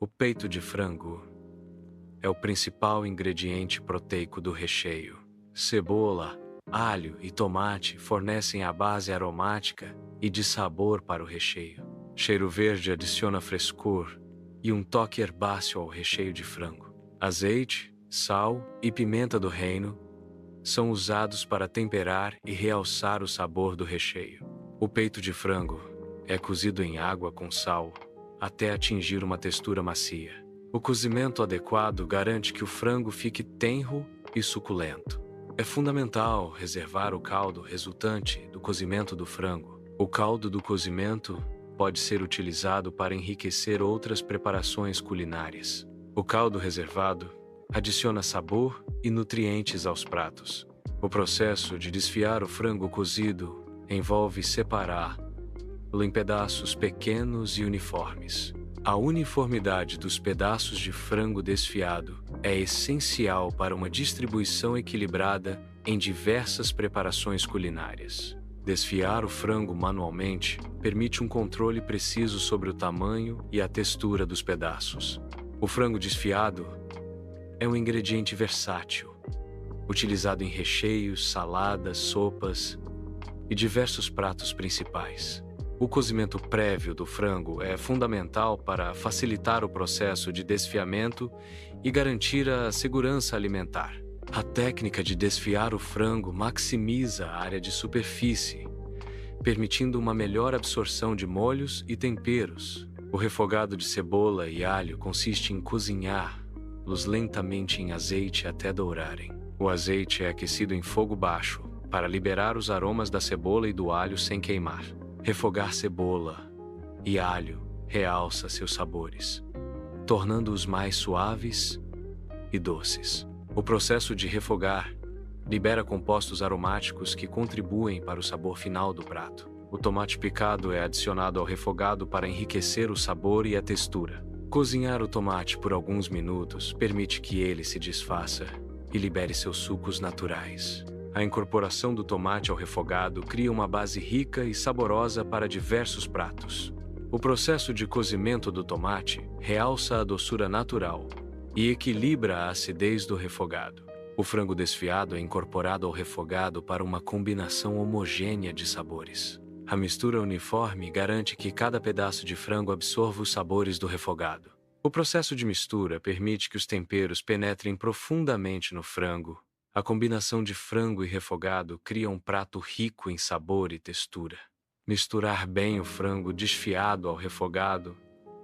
O peito de frango é o principal ingrediente proteico do recheio. Cebola, alho e tomate fornecem a base aromática e de sabor para o recheio. Cheiro verde adiciona frescor e um toque herbáceo ao recheio de frango. Azeite, sal e pimenta do reino são usados para temperar e realçar o sabor do recheio. O peito de frango é cozido em água com sal até atingir uma textura macia. O cozimento adequado garante que o frango fique tenro e suculento. É fundamental reservar o caldo resultante do cozimento do frango. O caldo do cozimento pode ser utilizado para enriquecer outras preparações culinárias. O caldo reservado adiciona sabor e nutrientes aos pratos. O processo de desfiar o frango cozido envolve separá-lo em pedaços pequenos e uniformes. A uniformidade dos pedaços de frango desfiado é essencial para uma distribuição equilibrada em diversas preparações culinárias. Desfiar o frango manualmente permite um controle preciso sobre o tamanho e a textura dos pedaços. O frango desfiado é um ingrediente versátil, utilizado em recheios, saladas, sopas e diversos pratos principais. O cozimento prévio do frango é fundamental para facilitar o processo de desfiamento e garantir a segurança alimentar. A técnica de desfiar o frango maximiza a área de superfície, permitindo uma melhor absorção de molhos e temperos. O refogado de cebola e alho consiste em cozinhá-los lentamente em azeite até dourarem. O azeite é aquecido em fogo baixo para liberar os aromas da cebola e do alho sem queimar. Refogar cebola e alho realça seus sabores, tornando-os mais suaves e doces. O processo de refogar libera compostos aromáticos que contribuem para o sabor final do prato. O tomate picado é adicionado ao refogado para enriquecer o sabor e a textura. Cozinhar o tomate por alguns minutos permite que ele se desfaça e libere seus sucos naturais. A incorporação do tomate ao refogado cria uma base rica e saborosa para diversos pratos. O processo de cozimento do tomate realça a doçura natural e equilibra a acidez do refogado. O frango desfiado é incorporado ao refogado para uma combinação homogênea de sabores. A mistura uniforme garante que cada pedaço de frango absorva os sabores do refogado. O processo de mistura permite que os temperos penetrem profundamente no frango. A combinação de frango e refogado cria um prato rico em sabor e textura. Misturar bem o frango desfiado ao refogado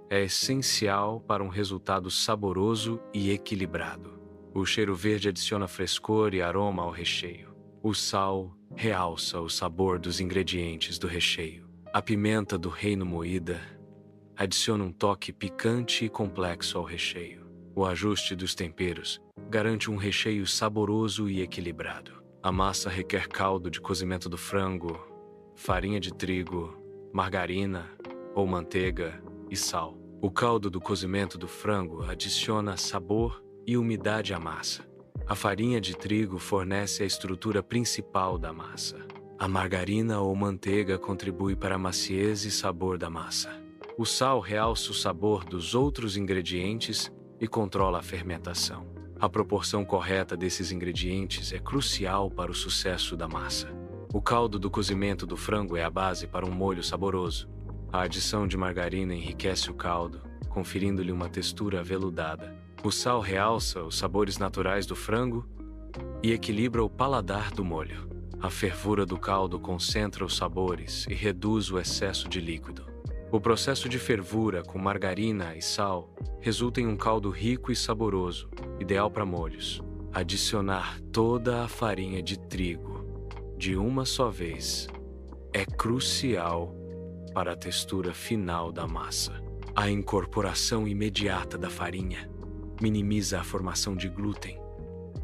é essencial para um resultado saboroso e equilibrado. O cheiro verde adiciona frescor e aroma ao recheio. O sal realça o sabor dos ingredientes do recheio. A pimenta do reino moída adiciona um toque picante e complexo ao recheio. O ajuste dos temperos garante um recheio saboroso e equilibrado. A massa requer caldo de cozimento do frango, farinha de trigo, margarina ou manteiga e sal. O caldo do cozimento do frango adiciona sabor e umidade à massa. A farinha de trigo fornece a estrutura principal da massa. A margarina ou manteiga contribui para a maciez e sabor da massa. O sal realça o sabor dos outros ingredientes e controla a fermentação. A proporção correta desses ingredientes é crucial para o sucesso da massa. O caldo do cozimento do frango é a base para um molho saboroso. A adição de margarina enriquece o caldo, conferindo-lhe uma textura aveludada. O sal realça os sabores naturais do frango e equilibra o paladar do molho. A fervura do caldo concentra os sabores e reduz o excesso de líquido. O processo de fervura com margarina e sal resulta em um caldo rico e saboroso, ideal para molhos. Adicionar toda a farinha de trigo de uma só vez é crucial para a textura final da massa. A incorporação imediata da farinha minimiza a formação de glúten,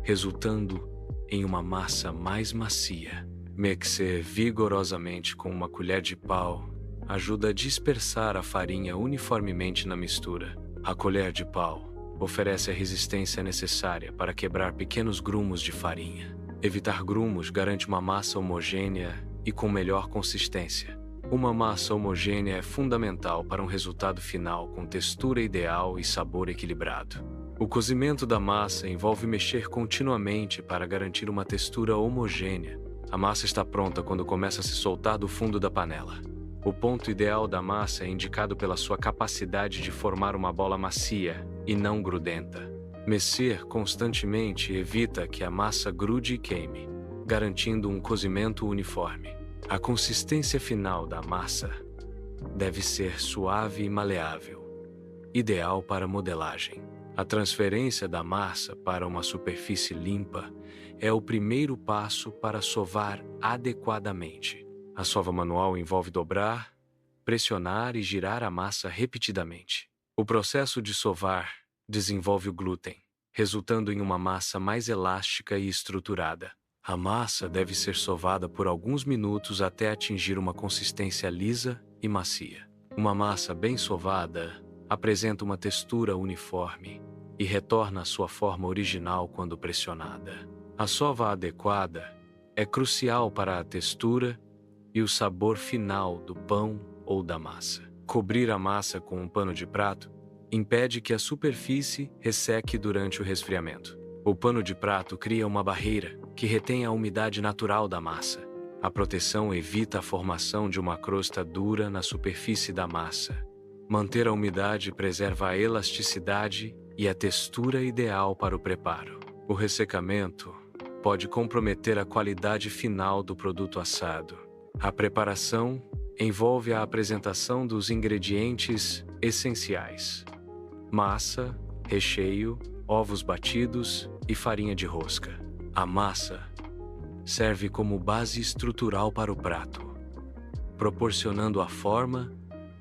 resultando em uma massa mais macia. Mexer vigorosamente com uma colher de pau ajuda a dispersar a farinha uniformemente na mistura. A colher de pau oferece a resistência necessária para quebrar pequenos grumos de farinha. Evitar grumos garante uma massa homogênea e com melhor consistência. Uma massa homogênea é fundamental para um resultado final com textura ideal e sabor equilibrado. O cozimento da massa envolve mexer continuamente para garantir uma textura homogênea. A massa está pronta quando começa a se soltar do fundo da panela. O ponto ideal da massa é indicado pela sua capacidade de formar uma bola macia e não grudenta. Mexer constantemente evita que a massa grude e queime, garantindo um cozimento uniforme. A consistência final da massa deve ser suave e maleável, ideal para modelagem. A transferência da massa para uma superfície limpa é o primeiro passo para sovar adequadamente. A sova manual envolve dobrar, pressionar e girar a massa repetidamente. O processo de sovar desenvolve o glúten, resultando em uma massa mais elástica e estruturada. A massa deve ser sovada por alguns minutos até atingir uma consistência lisa e macia. Uma massa bem sovada apresenta uma textura uniforme e retorna à sua forma original quando pressionada. A sova adequada é crucial para a textura e o sabor final do pão ou da massa. Cobrir a massa com um pano de prato impede que a superfície resseque durante o resfriamento. O pano de prato cria uma barreira que retém a umidade natural da massa. A proteção evita a formação de uma crosta dura na superfície da massa. Manter a umidade preserva a elasticidade e a textura ideal para o preparo. O ressecamento pode comprometer a qualidade final do produto assado. A preparação envolve a apresentação dos ingredientes essenciais: massa, recheio, ovos batidos e farinha de rosca. A massa serve como base estrutural para o prato, proporcionando a forma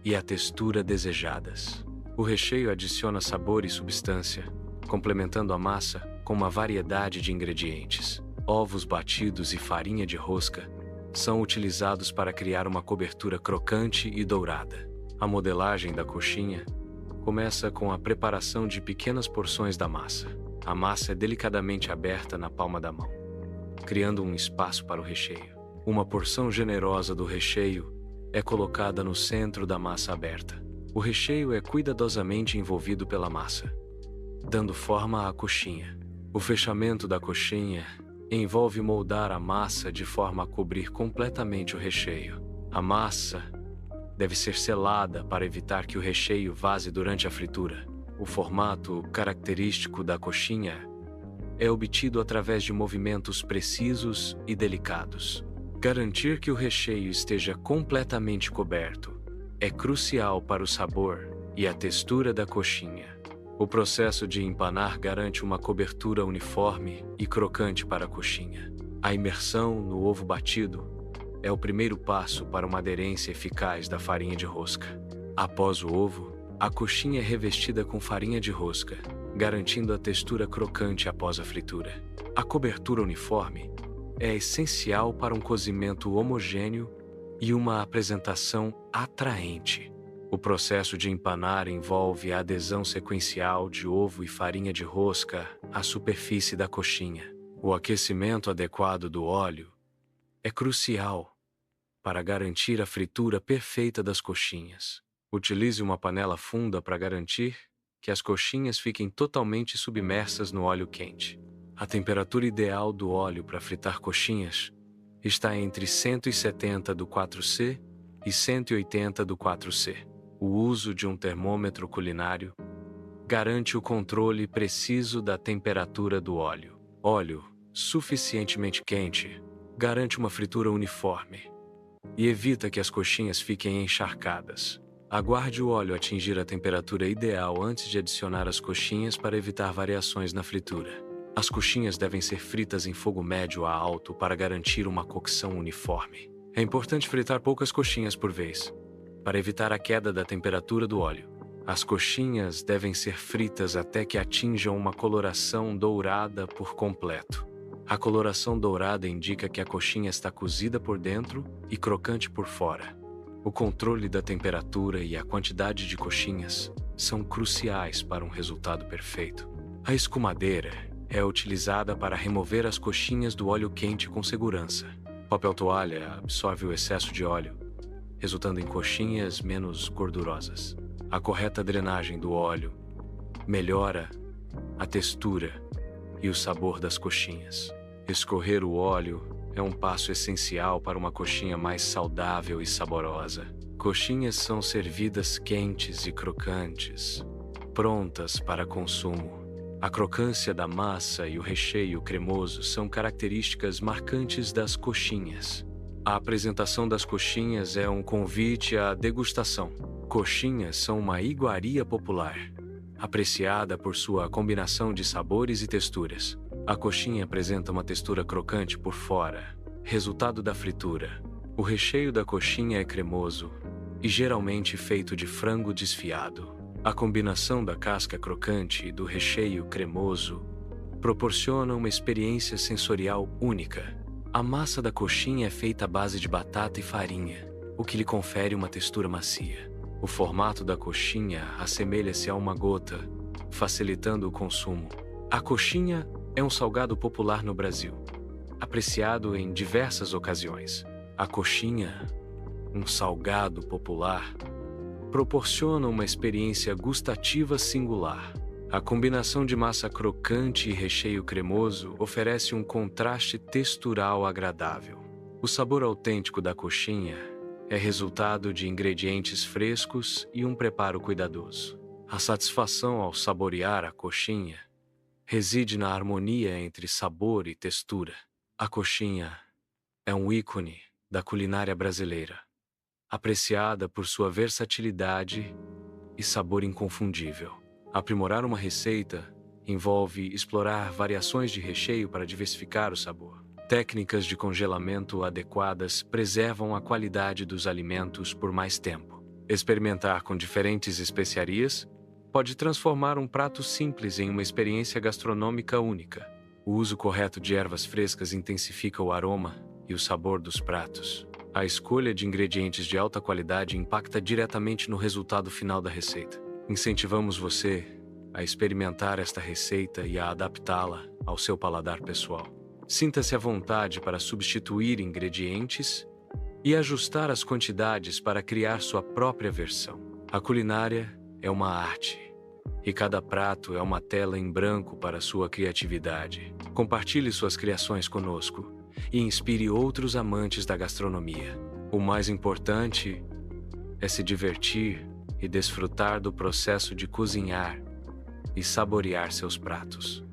e a textura desejadas. O recheio adiciona sabor e substância, complementando a massa com uma variedade de ingredientes. Ovos batidos e farinha de rosca são utilizados para criar uma cobertura crocante e dourada. A modelagem da coxinha começa com a preparação de pequenas porções da massa. A massa é delicadamente aberta na palma da mão, criando um espaço para o recheio. Uma porção generosa do recheio é colocada no centro da massa aberta. O recheio é cuidadosamente envolvido pela massa, dando forma à coxinha. O fechamento da coxinha envolve moldar a massa de forma a cobrir completamente o recheio. A massa deve ser selada para evitar que o recheio vaze durante a fritura. O formato característico da coxinha é obtido através de movimentos precisos e delicados. Garantir que o recheio esteja completamente coberto é crucial para o sabor e a textura da coxinha. O processo de empanar garante uma cobertura uniforme e crocante para a coxinha. A imersão no ovo batido é o primeiro passo para uma aderência eficaz da farinha de rosca. Após o ovo, a coxinha é revestida com farinha de rosca, garantindo a textura crocante após a fritura. A cobertura uniforme é essencial para um cozimento homogêneo e uma apresentação atraente. O processo de empanar envolve a adesão sequencial de ovo e farinha de rosca à superfície da coxinha. O aquecimento adequado do óleo é crucial para garantir a fritura perfeita das coxinhas. Utilize uma panela funda para garantir que as coxinhas fiquem totalmente submersas no óleo quente. A temperatura ideal do óleo para fritar coxinhas está entre 170 do 4C e 180 do 4C. O uso de um termômetro culinário garante o controle preciso da temperatura do óleo. Óleo suficientemente quente garante uma fritura uniforme e evita que as coxinhas fiquem encharcadas. Aguarde o óleo atingir a temperatura ideal antes de adicionar as coxinhas para evitar variações na fritura. As coxinhas devem ser fritas em fogo médio a alto para garantir uma cocção uniforme. É importante fritar poucas coxinhas por vez, para evitar a queda da temperatura do óleo. As coxinhas devem ser fritas até que atinjam uma coloração dourada por completo. A coloração dourada indica que a coxinha está cozida por dentro e crocante por fora. O controle da temperatura e a quantidade de coxinhas são cruciais para um resultado perfeito. A escumadeira é utilizada para remover as coxinhas do óleo quente com segurança. Papel toalha absorve o excesso de óleo, resultando em coxinhas menos gordurosas. A correta drenagem do óleo melhora a textura e o sabor das coxinhas. Escorrer o óleo é um passo essencial para uma coxinha mais saudável e saborosa. Coxinhas são servidas quentes e crocantes, prontas para consumo. A crocância da massa e o recheio cremoso são características marcantes das coxinhas. A apresentação das coxinhas é um convite à degustação. Coxinhas são uma iguaria popular, apreciada por sua combinação de sabores e texturas. A coxinha apresenta uma textura crocante por fora, resultado da fritura. O recheio da coxinha é cremoso e geralmente feito de frango desfiado. A combinação da casca crocante e do recheio cremoso proporciona uma experiência sensorial única. A massa da coxinha é feita à base de batata e farinha, o que lhe confere uma textura macia. O formato da coxinha assemelha-se a uma gota, facilitando o consumo. A coxinha é um salgado popular no Brasil, apreciado em diversas ocasiões. A coxinha, um salgado popular, proporciona uma experiência gustativa singular. A combinação de massa crocante e recheio cremoso oferece um contraste textural agradável. O sabor autêntico da coxinha é resultado de ingredientes frescos e um preparo cuidadoso. A satisfação ao saborear a coxinha reside na harmonia entre sabor e textura. A coxinha é um ícone da culinária brasileira, apreciada por sua versatilidade e sabor inconfundível. Aprimorar uma receita envolve explorar variações de recheio para diversificar o sabor. Técnicas de congelamento adequadas preservam a qualidade dos alimentos por mais tempo. Experimentar com diferentes especiarias pode transformar um prato simples em uma experiência gastronômica única. O uso correto de ervas frescas intensifica o aroma e o sabor dos pratos. A escolha de ingredientes de alta qualidade impacta diretamente no resultado final da receita. Incentivamos você a experimentar esta receita e a adaptá-la ao seu paladar pessoal. Sinta-se à vontade para substituir ingredientes e ajustar as quantidades para criar sua própria versão. A culinária é uma arte, e cada prato é uma tela em branco para sua criatividade. Compartilhe suas criações conosco e inspire outros amantes da gastronomia. O mais importante é se divertir e desfrutar do processo de cozinhar e saborear seus pratos.